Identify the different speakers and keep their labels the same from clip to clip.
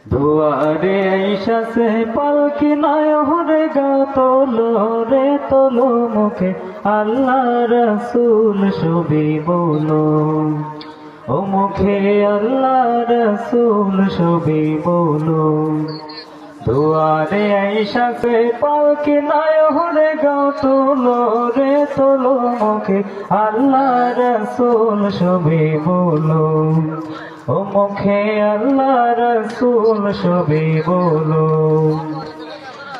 Speaker 1: দুয়ারে আইসাছে পালকি নয়রে গা তোলো রে তোলো মুখে আল্লাহ রসুল ছবি বলো ও মুখে আল্লাহ রসুল ছবি বলো দুয়ারে আইসাছে পালকি নয়রে গা তোলো রে তোলো মুখে আল্লাহ রসুল ছবি বলো ও মুখে আল্লাহ রসুল ছবি বলো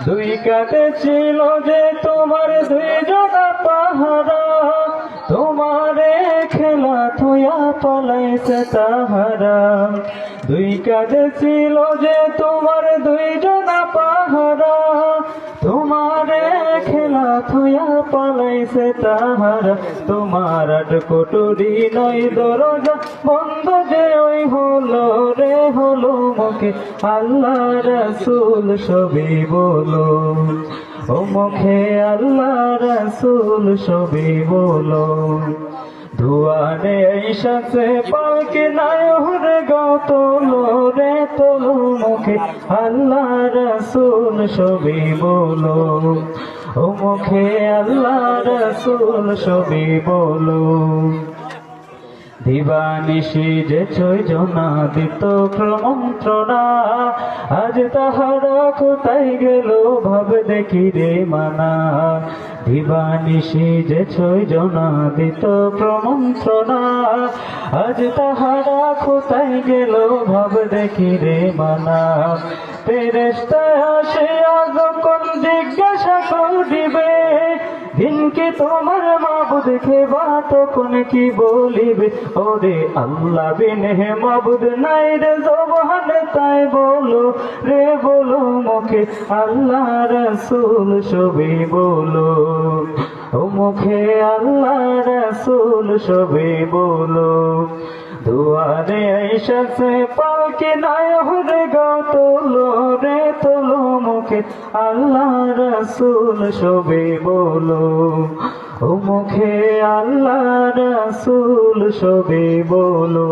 Speaker 1: দুই কাঁধে ছিল যে তোমার দুই জোড়া পাহারা তোমারে খেলা থুয়া পলাইছে তাহারা দুই কাঁধে ছিল যে তোমার দুই জোড়া পাহারা তোমারে খেলা থুয়া পালাইছে তাহারা তোমার কোটরি নয় দরজা বন্ধ যে ওই হলো রে হলো মুখে আল্লাহ রসুল ছবি বলো ও মুখে আল্লাহ রসুল ছবি বলো দুয়ারে আইসাছে পালকি নয়রে গা তোলো রে তোলো মুখে আল্লাহ রসুল ছবি বলো ও মুখে আল্লাহ রসুল ছবি বলো দিবানিশি যে ছয়জনা দিত মন্ত্রণা আজ তাহারা কোথায় গেল ভাবে দেখি রে মানা দিবানিশি যে ছয়জনা দিত মন্ত্রণা আজ তাহারা কোথায় গেল ভাবে দেখি রে মানা ফেরেশতা আসিয়া যখন জিজ্ঞাসা করিবে দিনকে তোমার মাবুদ খেবা তখন কি বলিবে ওরে আল্লাহ বিনে মাবুদ নাই রে জবান তাই বলো রে বলো মুখে আল্লাহ রসুল ছবি বলো ও মুখে আল্লাহ রসুল ছবি বলো দুয়ারে আইসাছে পালকি নয়রে গা তোলো রে তোলো মুখে আল্লাহ রসুল ছবি বলো ও মুখে আল্লাহ রসুল ছবি বলো।